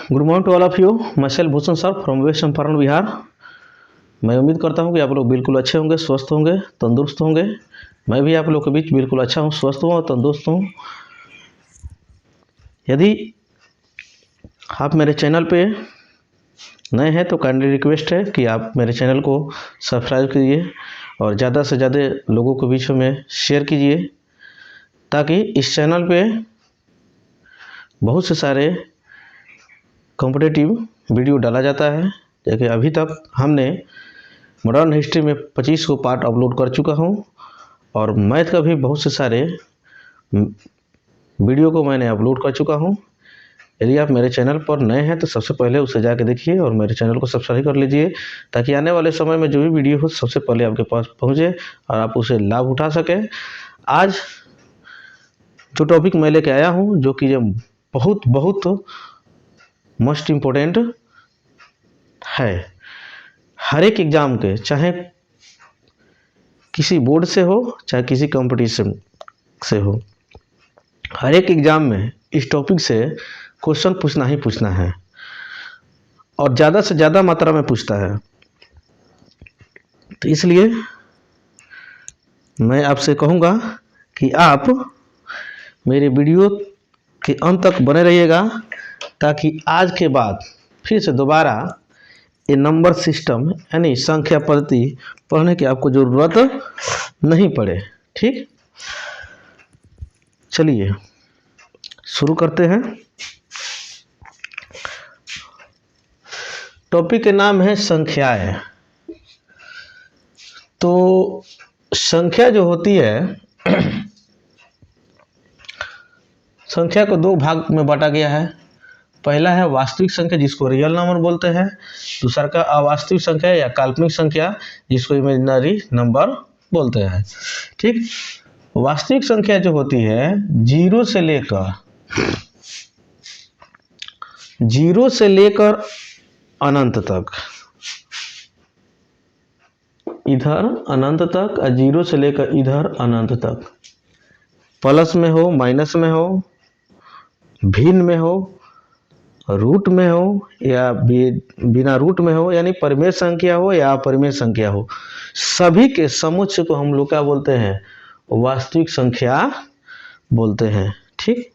Good morning to all of you. मैं Bhushan sir from West Champaran Bihar. मैं उम्मीद करता हूं कि आप लोग बिल्कुल अच्छे होंगे, स्वस्थ होंगे, तंदुरुस्त होंगे। मैं भी आप लोग के बीच बिल्कुल अच्छा हूं, स्वस्थ हूं और तंदुरुस्त हूं। यदि आप मेरे चैनल पे नए हैं तो काइंडली रिक्वेस्ट है कि आप मेरे चैनल को सब्सक्राइब कीजिए और ज़्यादा से ज़्यादा लोगों के बीच में शेयर कीजिए, ताकि इस चैनल पे बहुत से सारे कॉम्पिटिटिव वीडियो डाला जाता है। जैसे अभी तक हमने मॉडर्न हिस्ट्री में 25 को पार्ट अपलोड कर चुका हूं और मैथ का भी बहुत से सारे वीडियो को मैंने अपलोड कर चुका हूं। यदि आप मेरे चैनल पर नए हैं तो सबसे पहले उसे जाके देखिए और मेरे चैनल को सब्सक्राइब कर लीजिए, ताकि आने वाले समय में जो भी वीडियो हो सबसे पहले आपके पास पहुंचे और आप उसे लाभ उठा सकें। आज जो टॉपिक मैं लेके आया हूं, जो कि बहुत बहुत मोस्ट इम्पोर्टेंट है हर एक एग्ज़ाम के, चाहे किसी बोर्ड से हो चाहे किसी कंपटीशन से हो, हर एक एग्ज़ाम में इस टॉपिक से क्वेश्चन पूछना ही पूछना है और ज़्यादा से ज़्यादा मात्रा में पूछता है। तो इसलिए मैं आपसे कहूँगा कि आप मेरे वीडियो के अंत तक बने रहिएगा, ताकि आज के बाद फिर से दोबारा ये नंबर सिस्टम यानी संख्या पद्धति पढ़ने की आपको ज़रूरत नहीं पड़े। ठीक, चलिए शुरू करते हैं। टॉपिक के नाम है संख्याएं। तो संख्या जो होती है, संख्या को दो भाग में बांटा गया है। पहला है वास्तविक संख्या, जिसको रियल नंबर बोलते हैं। दूसरा का अवास्तविक संख्या या काल्पनिक संख्या, जिसको इमेजिनरी नंबर बोलते हैं। ठीक, वास्तविक संख्या जो होती है जीरो से लेकर अनंत तक, इधर अनंत तक और जीरो से लेकर इधर अनंत तक, प्लस में हो, माइनस में हो, भिन्न में हो, रूट में हो या बिना रूट में हो, यानी परिमेय संख्या हो या अपरिमेय संख्या हो, सभी के समुच्चय को हम लोग क्या बोलते हैं? वास्तविक संख्या बोलते हैं। ठीक,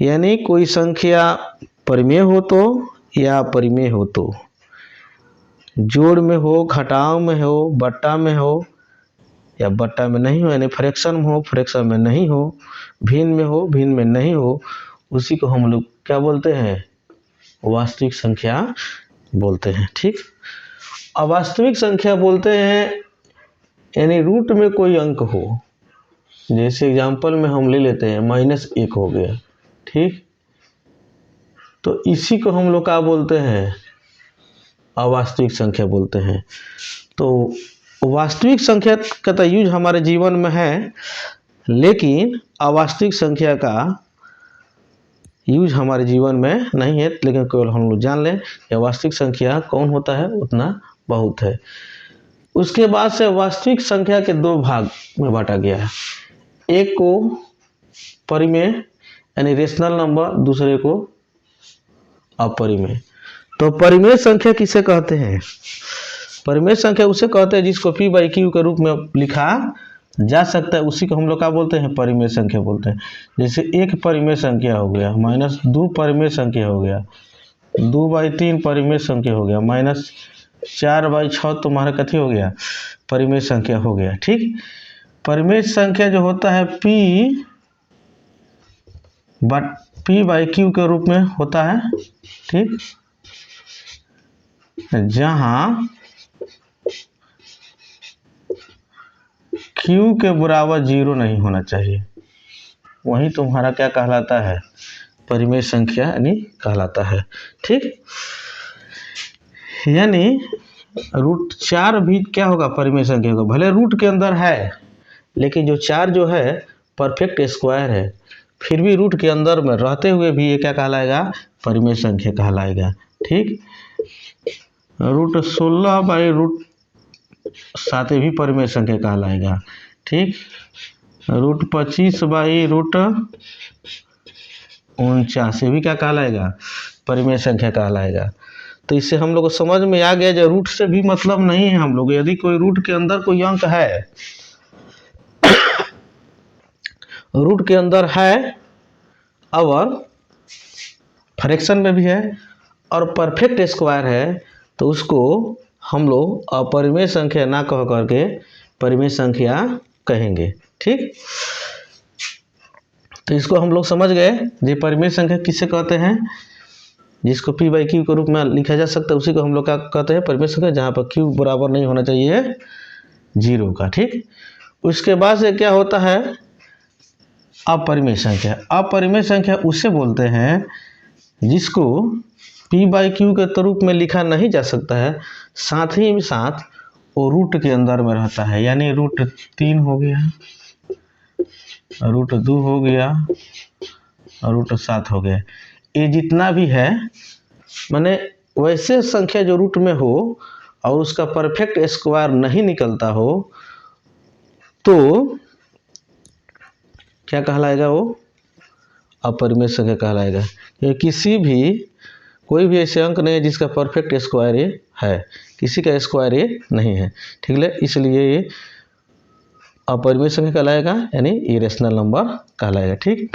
यानी कोई संख्या परिमेय हो तो या अपरिमेय हो तो, जोड़ में हो, घटाव में हो, बट्टा में हो या बट्टा में नहीं हो, यानी फ्रैक्शन में हो, फ्रैक्शन में नहीं हो, भिन्न में हो, भिन्न में नहीं हो, उसी को हम लोग क्या बोलते हैं? वास्तविक संख्या बोलते हैं। ठीक, अवास्तविक संख्या बोलते हैं यानी रूट में कोई अंक हो। जैसे एग्जांपल में हम ले लेते हैं -1 हो गया। ठीक, तो इसी को हम लोग क्या बोलते हैं? अवास्तविक संख्या बोलते हैं। तो वास्तविक संख्या का तो यूज हमारे जीवन में है, लेकिन अवास्तविक संख्या का यूज हमारे जीवन में नहीं है। लेकिन केवल हम लोग जान लें कि वास्तविक संख्या कौन होता है, उतना बहुत है। उसके बाद से वास्तविक संख्या के दो भाग में बांटा गया है। एक को परिमेय यानी रेशनल नंबर, दूसरे को अपरिमेय। तो परिमेय संख्या किसे कहते हैं? परिमेय संख्या उसे कहते हैं जिसको p/q के रूप में लिखा जा सकता है, उसी को हम लोग क्या बोलते हैं? परिमेय संख्या बोलते हैं। जैसे 1 परिमेय संख्या हो गया, -2 परिमेय संख्या हो गया, 2/3 परिमेय संख्या हो गया, -4/6 तुम्हारा कथी हो गया? परिमेय संख्या हो गया। ठीक, परिमेय संख्या जो होता है p/q के रूप में होता है। ठीक, जहां q के बराबर 0 नहीं होना चाहिए, वही तुम्हारा क्या कहलाता है? परिमेय संख्या यानी कहलाता है। ठीक, यानी √4 भी क्या होगा? परिमेय संख्या होगा। भले रूट के अंदर है, लेकिन जो 4 जो है परफेक्ट स्क्वायर है, फिर भी रूट के अंदर में रहते हुए भी ये क्या कहलाएगा? परिमेय संख्या कहलाएगा। ठीक, √16/√7 भी परिमेय संख्या कहलाएगा। ठीक, √25/√7 49 भी क्या कहलाएगा, परिमेय संख्या कहलाएगा। तो इससे हम लोग को समझ में आ गया जो रूट से भी मतलब नहीं है हम लोग, यदि कोई रूट के अंदर कोई अंक है, रूट के अंदर है और फ्रैक्शन में भी है और परफेक्ट स्क्वायर है, तो उसको हम लोग अपरिमेय संख्या ना कह करके परिमेय संख्या कहेंगे। ठीक, तो इसको हम लोग समझ गए। ये परिमेय संख्या किसे कहते हैं, जिसको p बाई क्यू के रूप में लिखा जा सकता है उसी को हम लोग क्या कहते हैं, परिमेय संख्या, जहाँ पर q बराबर नहीं होना चाहिए 0 का। ठीक, उसके बाद से क्या होता है, अपरिमेय संख्या। अपरिमेय संख्या उसे बोलते हैं जिसको p बाई क्यू के रूप में लिखा नहीं जा सकता है, साथ ही साथ वो रूट के अंदर में रहता है, यानी रूट 3 हो गया, रूट 2 हो गया और रूट 7 हो गया। ये जितना भी है, माने वैसे संख्या जो रूट में हो और उसका परफेक्ट स्क्वायर नहीं निकलता हो, तो क्या कहलाएगा, वो अपरिमेय संख्या कहलाएगा। ये किसी भी कोई भी ऐसे अंक नहीं है जिसका परफेक्ट स्क्वायर ये है, किसी का स्क्वायर ये नहीं है। ठीक है, इसलिए ये अपरिमेय संख्या कहलाएगा, यानी इरेशनल नंबर कहलाएगा। ठीक,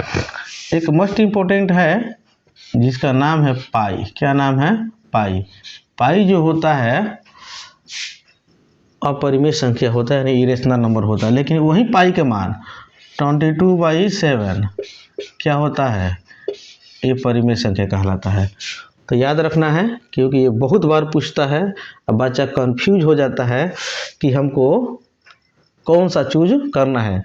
एक मोस्ट इम्पोर्टेंट है जिसका नाम है पाई। क्या नाम है, पाई। पाई जो होता है अपरिमेय संख्या होता है, यानी इरेशनल नंबर होता है, लेकिन वही पाई के मान 22/7 क्या होता है, ये परिमेय संख्या कहलाता है। तो याद रखना है, क्योंकि ये बहुत बार पूछता है, अब बच्चा कंफ्यूज हो जाता है कि हमको कौन सा चूज करना है।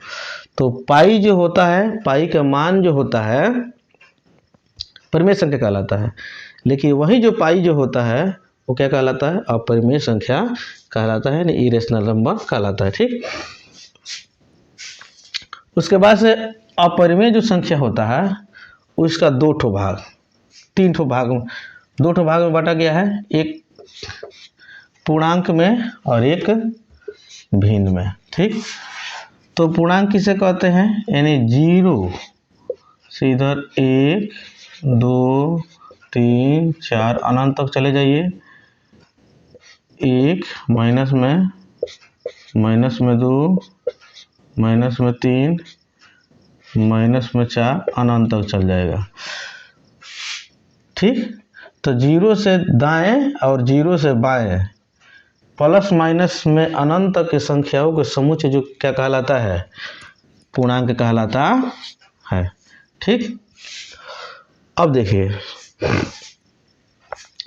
तो पाई जो होता है, पाई का मान जो होता है परिमेय संख्या कहलाता है, लेकिन वही जो पाई जो होता है वो क्या कहलाता है, अपरिमेय संख्या कहलाता है, यानी इरेशनल नंबर कहलाता है। ठीक, उसके बाद से अपरिमेय जो संख्या होता है उसका 2 ठो भाग, 3 ठो भाग, 2 ठो भाग में बांटा गया है, एक पूर्णांक में और एक भिन्न में। ठीक, तो पूर्णांक किसे कहते हैं, यानी 0 से इधर 1 2 3 4 अनंत तक चले जाइए, 1 माइनस में 2 माइनस में 3 माइनस में 4 अनंत तक चल जाएगा। ठीक, तो 0 से दाएं और 0 से बाएं प्लस माइनस में अनंत तक की संख्याओं के समूह जो क्या कहलाता है, पूर्णांक कहलाता है। ठीक, अब देखिए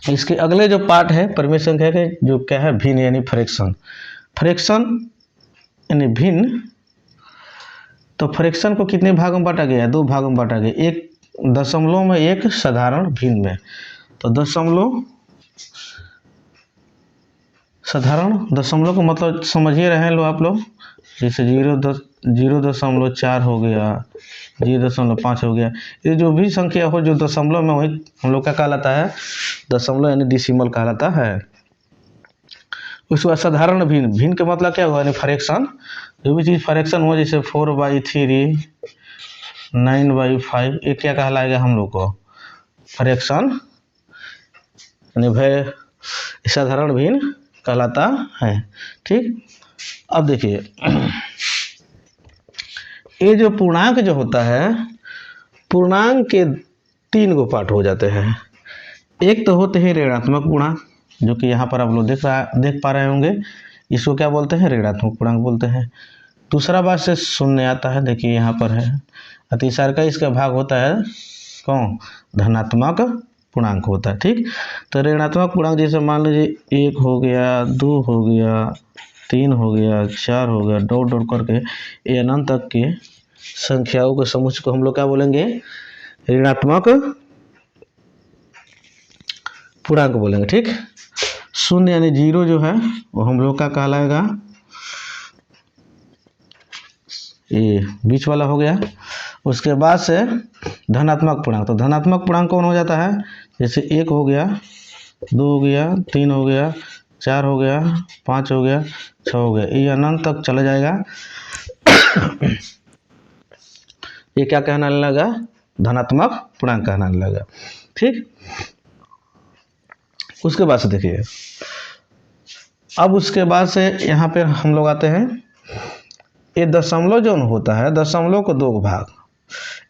इसके अगले जो पार्ट है परिमेय संख्या के, जो क्या है, भिन्न यानी फ्रैक्शन। फ्रैक्शन यानी भिन्न, तो फ्रैक्शन को कितने भागों में बांटा गया है, 2 भागों में बांटा गया, एक दशमलव में, एक साधारण भिन्न में। तो साधारण दशमलव को मतलब समझिए रहे लो आप लोग, जैसे 0.4 हो गया, 0.5 हो गया, ये जो भी संख्या हो जो दशमलव में, वही हम लोग का कहलाता है दशमलव, यानी डेसिमल कहलाता है। उसके बाद साधारण भिन्न, भिन्न का मतलब क्या हुआ, यानी फ्रैक्शन, जो भी चीज़ फ्रैक्शन हो, जैसे 4/3 9/5, ये क्या कहलाएगा हम लोग को, फ्रैक्शन, यानी भाई साधारण भिन्न कहलाता है। ठीक, अब देखिए ये जो पूर्णांक जो होता है, पूर्णांक के 3 गो पार्ट हो जाते हैं। एक तो होते हैं ऋणात्मक पूर्णांक, जो कि यहाँ पर आप लोग देख पा रहे होंगे, इसको क्या बोलते हैं, ऋणात्मक पूर्णांक बोलते हैं। दूसरा बात से शून्य आता है, देखिए यहाँ पर है। तीसरा का इसका भाग होता है कौन, धनात्मक पूर्णांक होता है। ठीक, तो ऋणात्मक पूर्णांक जैसे मान लीजिए 1 हो गया, 2 हो गया, 3 हो गया, 4 हो गया, डॉट डॉट करके ये अनंत तक के संख्याओं के समूह को हम लोग क्या बोलेंगे, ऋणात्मक पूर्णांक बोलेंगे। ठीक, शून्य यानी 0 जो है वो हम लोग का कहलाएगा, ये बीच वाला हो गया। उसके बाद से धनात्मक पूर्णांक, तो धनात्मक पूर्णांक कौन हो जाता है, जैसे 1 हो गया, 2 हो गया, 3 हो गया, 4 हो गया, 5 हो गया, 6 हो गया, ये अनंत तक चला जाएगा। ये क्या कहने लगा, धनात्मक पूर्णांक कहलाने लगा। ठीक, उसके बाद से देखिए, अब उसके बाद से यहाँ पे हम लोग आते हैं, ये दशमलव जो होता है, दशमलव को दो भाग,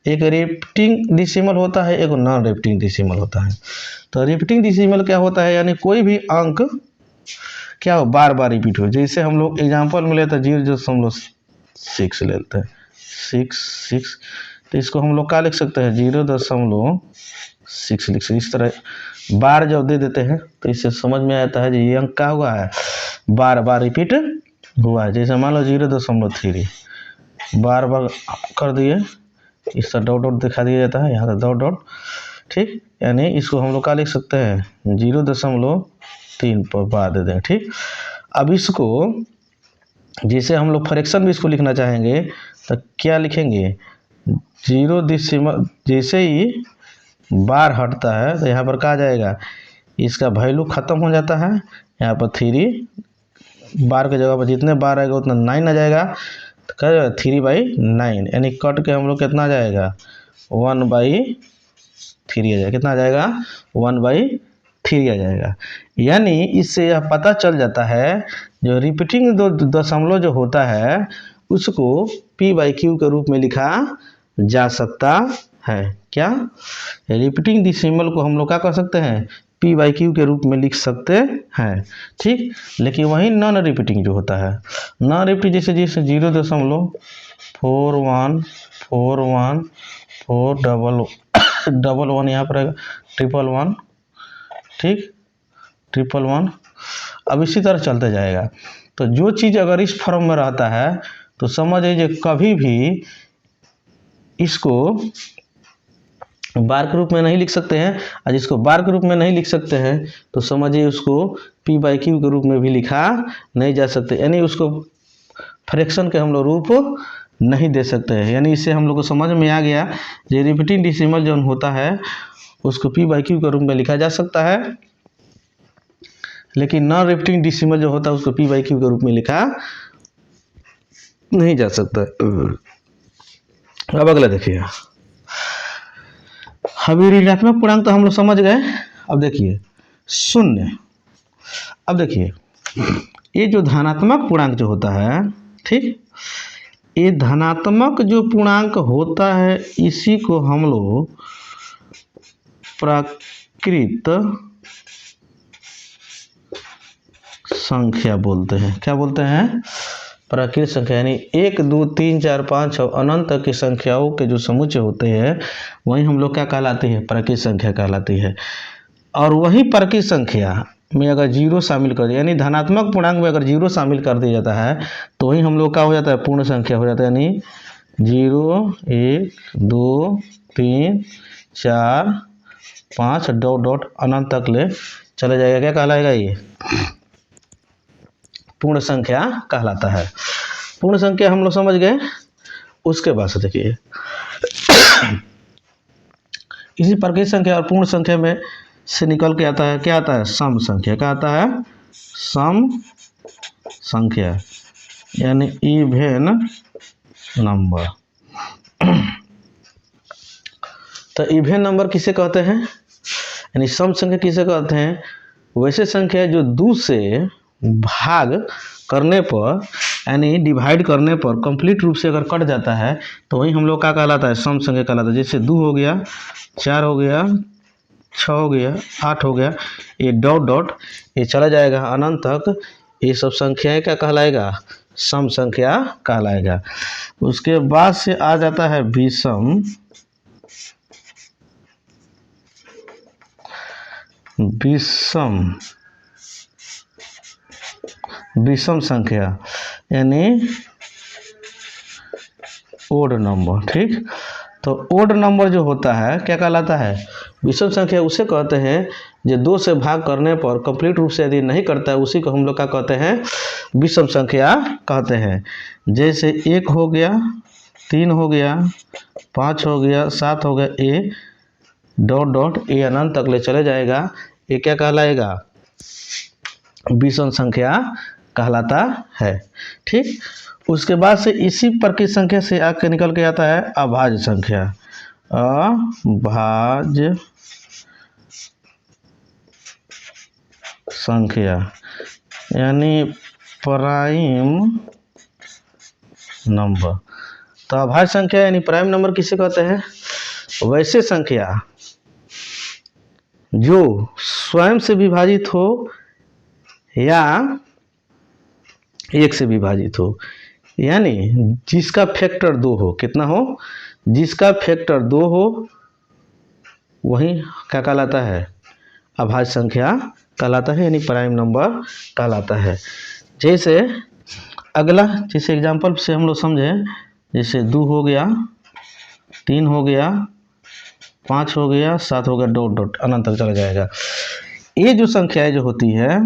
एक रिपीटिंग डिसिमल होता है, एक नॉन रिपीटिंग डिसिमल होता है। तो रिपीटिंग डिसिमल क्या होता है, यानी कोई भी अंक क्या हो, बार बार रिपीट हो। जैसे हम लोग एग्जाम्पल में लेते हैं 0.6 ले लेते हैं, 6, तो इसको हम लोग क्या लिख सकते हैं, 0.6 लिख सकते। इस तरह बार जब दे देते हैं तो इससे समझ में आता है कि ये अंक क्या हुआ है, बार बार रिपीट हुआ है। जैसे मान लो 0.3 बार बार कर दिए, इस तरह डॉट डॉट दिखा दिया जाता है, यहाँ से डॉट डॉट। ठीक, यानी इसको हम लोग क्या लिख सकते हैं, 0.3 पर बार दे दें। ठीक, अब इसको जैसे हम लोग फ्रैक्शन भी इसको लिखना चाहेंगे तो क्या लिखेंगे, 0 जैसे ही बार हटता है तो यहाँ पर क्या आ जाएगा, इसका वैल्यू ख़त्म हो जाता है, यहाँ पर 3 बार के जगह पर जितने बार आएगा उतना 9 आ जाएगा, तो क्या जाएगा 3/9, यानी कट के हम लोग कितना आ जाएगा, 1/3 आ जाएगा। कितना आ जाएगा, 1/3 आ जाएगा। यानी इससे यह पता चल जाता है जो रिपीटिंग दो दशमलव जो होता है उसको p/q के रूप में लिखा जा सकता है। क्या, रिपीटिंग डिसिमल को हम लोग क्या कर सकते हैं, p/q के रूप में लिख सकते हैं। ठीक, लेकिन वही नॉन रिपीटिंग जो होता है, नॉन रिपीटिंग जैसे 0.414141 यहाँ पर 111, ठीक, 111। अब इसी तरह चलते जाएगा। तो जो चीज़ अगर इस फॉर्म में रहता है तो समझ लीजिए कभी भी इसको बार के रूप में नहीं लिख सकते हैं, और जिसको बार के रूप में नहीं लिख सकते हैं तो समझिए उसको p/q के रूप में भी लिखा नहीं जा सकते, यानी उसको फ्रैक्शन के हम लोग रूप नहीं दे सकते हैं। यानी इससे हम लोग को समझ में आ गया जो रिपीटिंग डिसिमल जो होता है उसको p/q के रूप में लिखा जा सकता है, लेकिन नॉन रिपीटिंग डिसिमल जो होता है उसको p/q के रूप में लिखा नहीं जा सकता। अब अगला देखिए, अभी ऋणात्मक पूर्णांक तो हम लोग समझ गए। अब देखिए शून्य, अब देखिए ये जो धनात्मक पूर्णांक जो होता है, ठीक, ये धनात्मक जो पूर्णांक होता है इसी को हम लोग प्राकृत संख्या बोलते हैं। क्या बोलते हैं, प्राकृत संख्या। यानी 1 2 3 4 5 6 अनंत तक की संख्याओं के जो समुच्चय होते हैं वही हम लोग क्या कहलाते हैं, प्राकृत संख्या कहलाती है। और वही प्राकृत संख्या में अगर 0 शामिल कर दिया, यानी धनात्मक पूर्णांक में अगर 0 शामिल कर दिया जाता है तो वही हम लोग क्या हो जाता है, पूर्ण संख्या हो जाता है। यानी 0 1 2 3 4 5 डॉट डॉट अनंत तक ले चले जाएगा, क्या कहलाएगा, ये पूर्ण संख्या कहलाता है। पूर्ण संख्या हम लोग समझ गए। उसके बाद से देखिए इसी प्राकृत संख्या और पूर्ण संख्या में से निकल के आता है, क्या आता है, सम संख्या। क्या आता है, सम संख्या, यानी इवेन नंबर। तो इवेन नंबर किसे कहते हैं, यानी सम संख्या किसे कहते हैं, वैसे संख्या जो 2 से भाग करने पर, यानी डिवाइड करने पर कंप्लीट रूप से अगर कट जाता है तो वही हम लोग क्या कहलाता है, सम संख्या कहलाता है। जैसे 2 हो गया, 4 हो गया, 6 हो गया, 8 हो गया, ये डॉट डॉट ये चला जाएगा अनंत तक, ये सब संख्याएं क्या कहलाएगा, सम संख्या कहलाएगा। उसके बाद से आ जाता है विषम, विषम संख्या यानी ओड नंबर। ठीक, तो ओड नंबर जो होता है क्या कहलाता है, विषम संख्या उसे कहते हैं जो 2 से भाग करने पर कंप्लीट रूप से यदि नहीं करता है उसी को हम लोग क्या कहते हैं, विषम संख्या कहते हैं। जैसे 1 हो गया, 3 हो गया, 5 हो गया, 7 हो गया, ए डॉट डॉट ए अनंत तक ले चले जाएगा, ये क्या कहलाएगा, विषम संख्या कहलाता है। ठीक, उसके बाद से इसी प्रकृत संख्या से आके निकल के आता है अभाज्य संख्या। अभाज्य संख्या यानी प्राइम नंबर। तो अभाज्य संख्या यानी प्राइम नंबर किसे कहते हैं? वैसे संख्या जो स्वयं से विभाजित हो या एक से विभाजित हो, यानी जिसका फैक्टर 2 हो। कितना हो? जिसका फैक्टर 2 हो वही क्या कहलाता है? अभाज्य संख्या कहलाता है, यानी प्राइम नंबर कहलाता है। जैसे अगला, जैसे एग्जांपल से हम लोग समझें, जैसे 2 हो गया, 3 हो गया, 5 हो गया, 7 हो गया, डॉट डॉट अनंत तक चला जाएगा। ये जो संख्याएं जो होती है,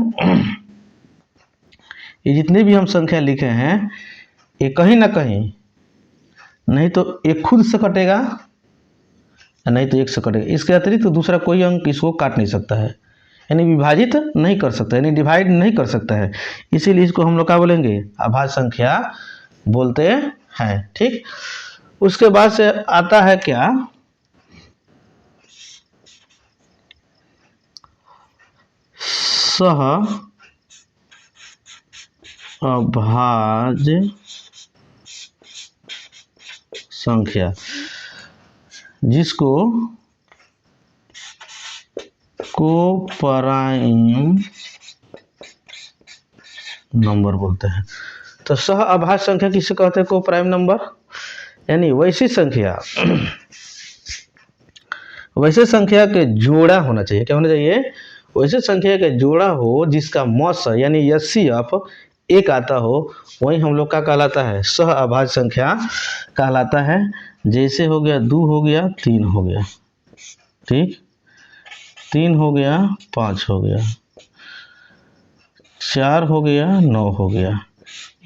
ये जितने भी हम संख्या लिखे हैं, ये कहीं ना कहीं नहीं तो एक खुद से कटेगा, नहीं तो एक से कटेगा। इसके अतिरिक्त तो दूसरा कोई अंक इसको काट नहीं सकता है, यानी विभाजित नहीं कर सकता, यानी डिवाइड नहीं कर सकता है। इसीलिए इसको हम लोग क्या बोलेंगे? अभाज्य संख्या बोलते हैं। ठीक। उसके बाद से आता है क्या? सह अभाज्य संख्या, जिसको कोप्राइम नंबर बोलते हैं। तो सह अभाज्य संख्या किसे कहते हैं? कोप्राइम नंबर, यानी वैसी संख्या वैसे संख्या के जोड़ा होना चाहिए। क्या होना चाहिए? वैसे संख्या के जोड़ा हो जिसका मॉस यानी एचसीएफ 1 आता हो, वही हम लोग का कहलाता है सह अभाज्य संख्या कहलाता है। जैसे हो गया 2 हो गया, 3 हो गया, ठीक, 3 हो गया, 5 हो गया, 4 हो गया, 9 हो गया।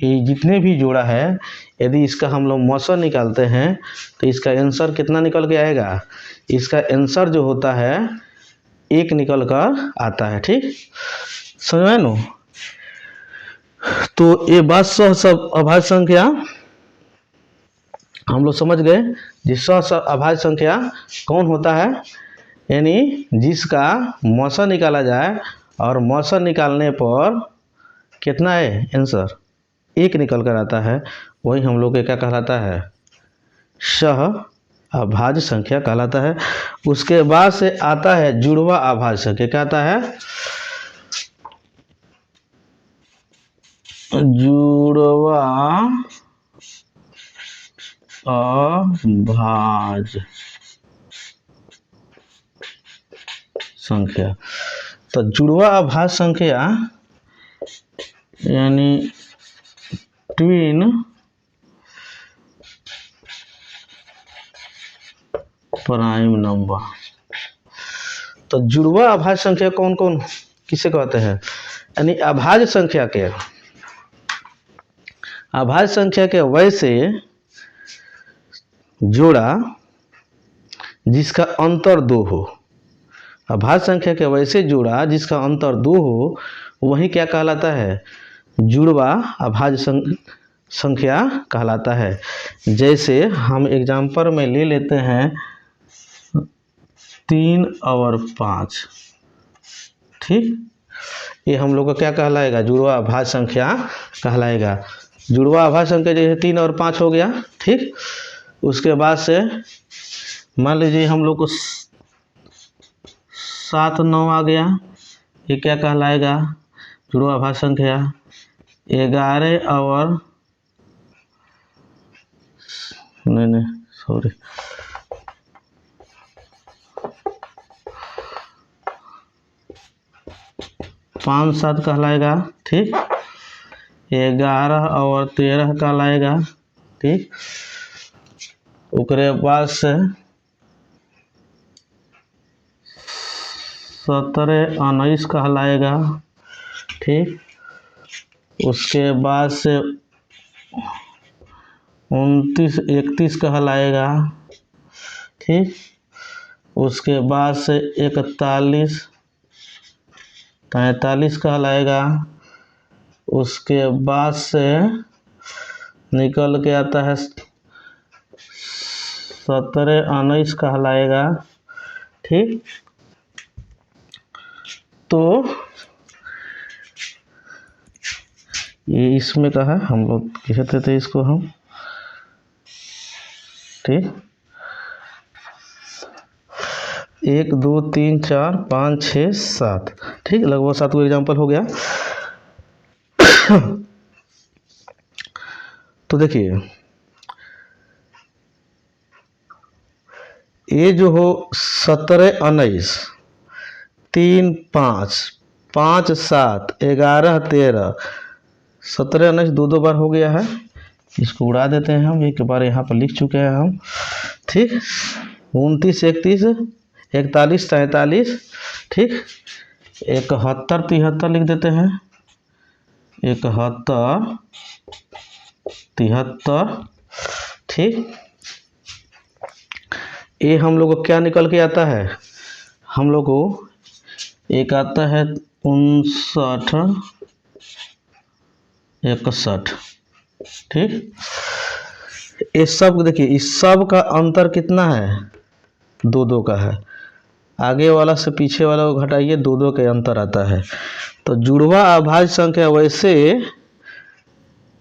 ये जितने भी जोड़ा है, यदि इसका हम लोग मौसम निकालते हैं तो इसका आंसर कितना निकल के आएगा? इसका आंसर जो होता है 1 निकल कर आता है। ठीक, समझ में नो? तो ये बात सब अभाज्य संख्या हम लोग समझ गए। जिस अभाज्य संख्या कौन होता है? यानी जिसका मौसम निकाला जाए और मौसम निकालने पर कितना है आंसर? 1 निकल कर आता है, वही हम लोग के क्या कहलाता है? सह अभाज्य संख्या कहलाता है। उसके बाद से आता है जुड़वा अभाज्य संख्या। क्या आता है? जुड़वा अभाज्य संख्या। तो जुड़वा अभाज्य संख्या यानी ट्विन प्राइम नंबर। तो जुड़वा अभाज्य संख्या कौन कौन किसे कहते हैं? यानी अभाज्य संख्या के वैसे जोड़ा जिसका अंतर 2 हो। अभाज्य संख्या के वैसे जोड़ा जिसका अंतर 2 हो, वही क्या कहलाता है? जुड़वा अभाज्य संख्या कहलाता है। जैसे हम एग्जाम्पल में ले लेते हैं 3 और 5, ठीक, ये हम लोग का क्या कहलाएगा? जुड़वा अभाज्य संख्या कहलाएगा। जुड़वा अभाज्य संख्या जैसे 3 और 5 हो गया, ठीक। उसके बाद से मान लीजिए हम लोग को 7 9 आ गया, ये क्या कहलाएगा? जुड़वा अभाज्य संख्या। 11 और नहीं सॉरी 5 7 कहलाएगा, ठीक। 11 और 13 कहलाएगा, ठीक। उसके बाद से 17 19 कहलाएगा, ठीक। उसके बाद से 29 31 कहलाएगा, ठीक। उसके बाद से 41 43 कहलाएगा। उसके बाद से निकल के आता है 17 19 कहलाएगा। ठीक, तो ये इसमें का है, हम लोग कहते थे इसको हम, ठीक, 1 2 3 4 5 6 7, ठीक, लगभग 7 को एग्जाम्पल हो गया। तो देखिए ये जो हो 17 19 3 5 5 7 11 13, 17 19 दो बार हो गया है। इसको उड़ा देते हैं हम, एक बार यहाँ पर लिख चुके हैं हम। ठीक, 29 31 41 43, ठीक, 71 73 लिख देते हैं, 71 73, ठीक। ये हम लोग को क्या निकल के आता है, हम लोग को एक आता है 59 61, ठीक। इस सब देखिए, इस सब का अंतर कितना है, 2 2 का है। आगे वाला से पीछे वाला को घटाइए, 2 2 के अंतर आता है। तो जुड़वा अभाज्य संख्या वैसे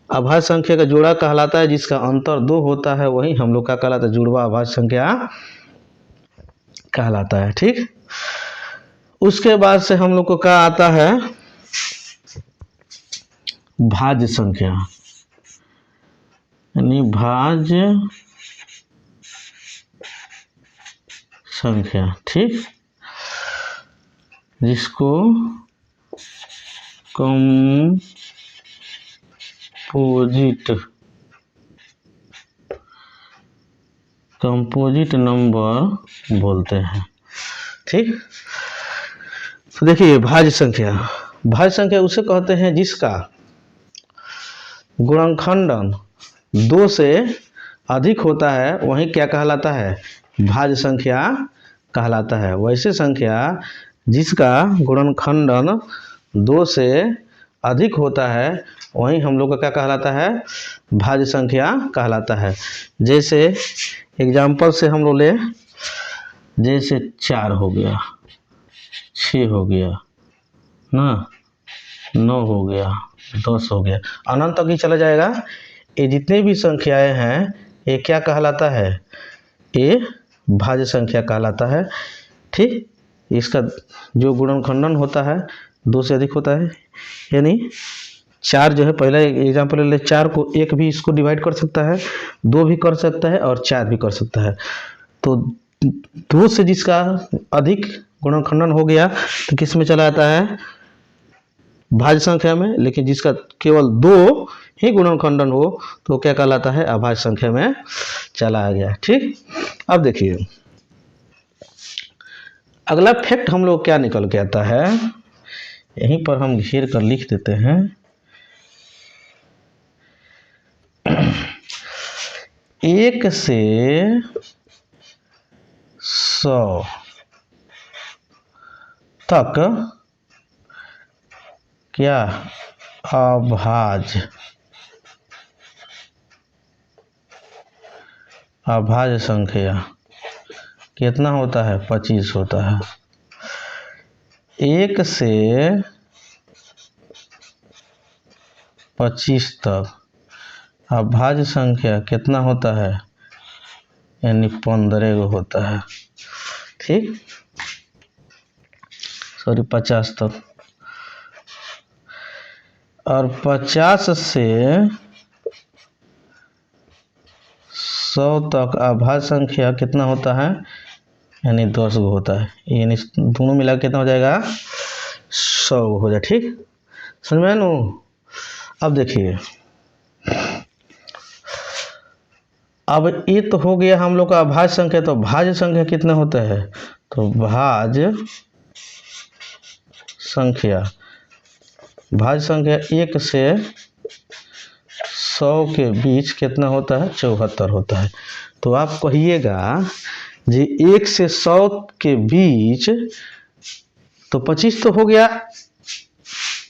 अभाज्य संख्या का जोड़ा कहलाता है जिसका अंतर 2 होता है, वही हम लोग का कहलाता है जुड़वा अभाज्य संख्या कहलाता है। ठीक, उसके बाद से हम लोग को क्या आता है, भाज्य संख्या, यानी भाज्य संख्या, ठीक, जिसको कंपोजिट नंबर बोलते हैं। ठीक, तो देखिए भाज्य संख्या उसे कहते हैं जिसका गुणनखंडन 2 से अधिक होता है, वही क्या कहलाता है, भाज्य संख्या कहलाता है। वैसे संख्या जिसका गुणनखंडन 2 से अधिक होता है, वही हम लोग का क्या कहलाता है, भाज्य संख्या कहलाता है। जैसे एग्जाम्पल से हम लोग ले, जैसे 4 हो गया, 6 हो गया ना, 9 हो गया, 10 हो गया, अनंत तक ही चला जाएगा। ये जितने भी संख्याएं हैं ये क्या कहलाता है, ये भाज्य संख्या कहलाता है। ठीक, इसका जो गुणनखंडन होता है 2 से अधिक होता है, यानी 4 जो है, पहला एग्जाम्पल ले, 4 को 1 भी इसको डिवाइड कर सकता है, 2 भी कर सकता है और 4 भी कर सकता है। तो 2 से जिसका अधिक गुणनखंडन हो गया तो किस में चला जाता है, भाज्य संख्या में। लेकिन जिसका केवल 2 ही गुणनखंडन हो तो क्या कहलाता है, अभाज्य संख्या में चला गया। ठीक, अब देखिए अगला फैक्ट हम लोग क्या निकल के आता है, यहीं पर हम घेर कर लिख देते हैं। 1 से 100 तक क्या अभाज्य संख्या कितना होता है, 25 होता है। 1 से 25 तक अभाज्य संख्या कितना होता है, यानी 15 होता है। ठीक, सॉरी 50 तक, और 50 से 100 तक अभाज्य संख्या कितना होता है, यानी 10 होता है। यानी दोनों मिला कितना हो जाएगा, 100 हो जाए। ठीक, समझ में नो। अब देखिए, अब ये तो हो गया हम लोग का अभाज्य संख्या। तो भाज्य संख्या कितना होता है, तो भाज्य संख्या 1 से 100 के बीच कितना होता है, 74 होता है। तो आप कहिएगा जी 1 से 100 के बीच तो 25 तो हो गया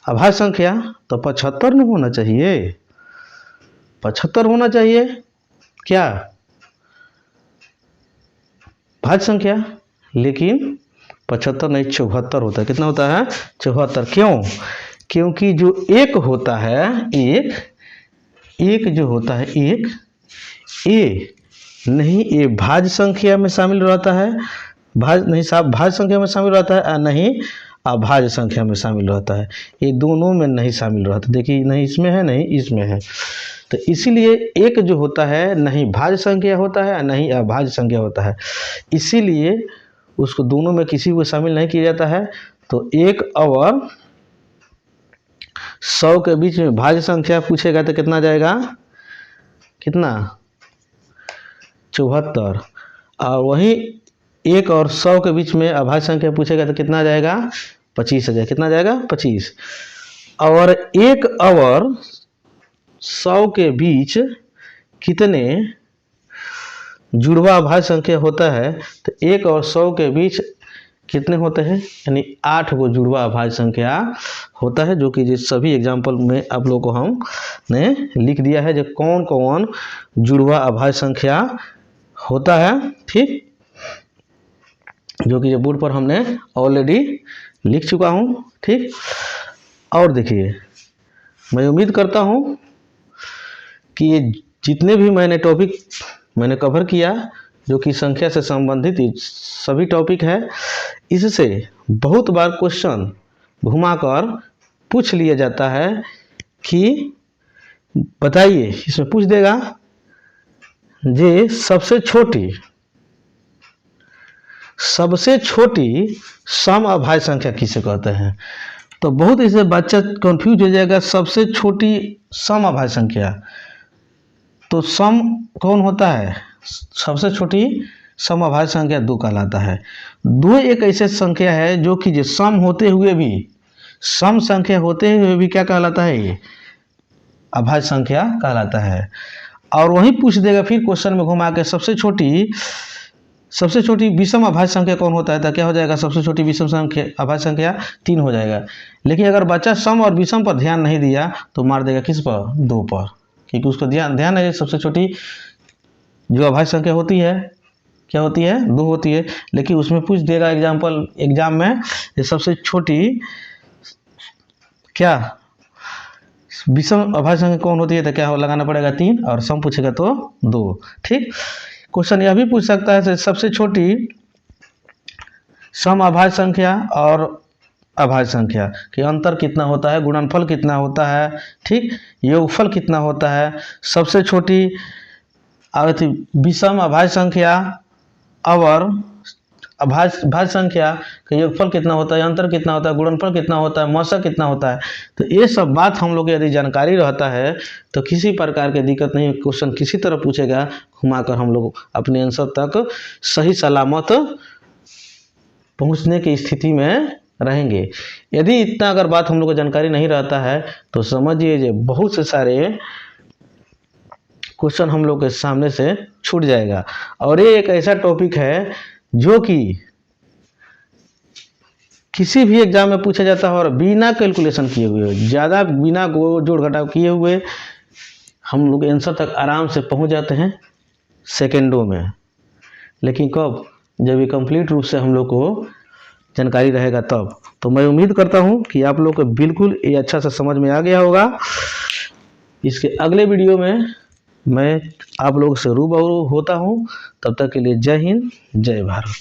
अभाज्य संख्या, तो 75 नहीं होना चाहिए, 75 होना चाहिए क्या, भाज्य संख्या, लेकिन 75 नहीं 74 होता है। कितना होता है? 74। क्यों? क्योंकि जो एक होता है, एक जो होता है, एक ए नहीं, ये भाज्य संख्या में शामिल रहता है, भाज्य संख्या में शामिल रहता है, और नहीं अभाज्य संख्या में शामिल रहता है। ये दोनों में नहीं शामिल रहता। देखिए, नहीं इसमें है, नहीं इसमें है। तो इसीलिए एक जो होता है नहीं भाज्य संख्या होता है, नहीं अभाज्य संख्या होता है। इसीलिए उसको दोनों में किसी को शामिल नहीं किया जाता है। तो 1 और 100 के बीच में भाज्य संख्या पूछेगा तो कितना जाएगा? कितना? 74। और वहीं 1 और 100 के बीच में अभाज्य संख्या पूछेगा तो कितना जाएगा? 25 आ जाएगा। कितना जाएगा? 25। और 1 और 100 के बीच कितने जुड़वा अभाज्य संख्या होता है? तो 1 और 100 के बीच कितने होते हैं? यानी 8 को जुड़वा अभाज्य संख्या होता है, जो कि जिस सभी एग्जाम्पल में आप लोगों को हमने लिख दिया है जो कौन कौन जुड़वा अभाज्य संख्या होता है। ठीक, जो कि बोर्ड पर हमने ऑलरेडी लिख चुका हूँ। ठीक, और देखिए, मैं उम्मीद करता हूँ कि ये जितने भी मैंने टॉपिक मैंने कवर किया जो कि संख्या से संबंधित सभी टॉपिक है, इससे बहुत बार क्वेश्चन घुमाकर पूछ लिया जाता है कि बताइए, इसमें पूछ देगा जे सबसे छोटी सम अभाज्य संख्या किसे कहते हैं। तो बहुत इससे बच्चा कंफ्यूज हो जाएगा। सबसे छोटी सम अभाज्य संख्या, तो सम कौन होता है? सबसे छोटी सम अभाज्य संख्या 2 कहलाता है। 2 एक ऐसे संख्या है जो कि जो सम संख्या होते हुए भी क्या कहलाता है? ये अभाज्य संख्या कहलाता है। और वही पूछ देगा फिर क्वेश्चन में घुमा के सबसे छोटी विषम अभाज्य संख्या कौन होता है? तो क्या हो जाएगा? सबसे छोटी विषम संख्या अभाज्य संख्या 3 हो जाएगा। लेकिन अगर बच्चा सम और विषम पर ध्यान नहीं दिया तो मार देगा किस पर? 2 पर, क्योंकि उसको ध्यान है सबसे छोटी जो अभाज्य संख्या होती है क्या होती है? 2 होती है। लेकिन उसमें पूछ देगा एग्जाम में ये सबसे छोटी क्या विषम अभाज्य संख्या कौन होती है? तो क्या लगाना पड़ेगा? 3, और सम पूछेगा तो 2। ठीक, क्वेश्चन यह भी पूछ सकता है सबसे छोटी सम अभाज्य संख्या और अभाज्य संख्या के अंतर कितना होता है, गुणनफल कितना होता है, ठीक, योगफल कितना होता है। सबसे छोटी विषम अभाज्य संख्या और भाज्य संख्या का योगफल कितना होता है, अंतर कितना होता है, गुणनफल कितना होता है, मौसा कितना होता है। तो ये सब बात हम लोग यदि जानकारी रहता है तो किसी प्रकार की दिक्कत नहीं। क्वेश्चन किसी तरह पूछेगा, घुमाकर हम लोग अपने आंसर तक सही सलामत पहुंचने की स्थिति में रहेंगे। यदि इतना अगर बात हम लोग को जानकारी नहीं रहता है तो समझिए बहुत से सारे क्वेश्चन हम लोग के सामने से छूट जाएगा। और ये एक ऐसा टॉपिक है जो कि किसी भी एग्जाम में पूछा जाता है और बिना कैलकुलेशन किए हुए, ज़्यादा बिना जोड़ घटाव किए हुए हम लोग आंसर तक आराम से पहुंच जाते हैं सेकेंडों में। लेकिन कब? जब ये कंप्लीट रूप से हम लोग को जानकारी रहेगा तब। तो मैं उम्मीद करता हूं कि आप लोग को बिल्कुल ये अच्छा सा समझ में आ गया होगा। इसके अगले वीडियो में मैं आप लोग से रूबरू होता हूं। तब तक के लिए जय हिंद, जय भारत।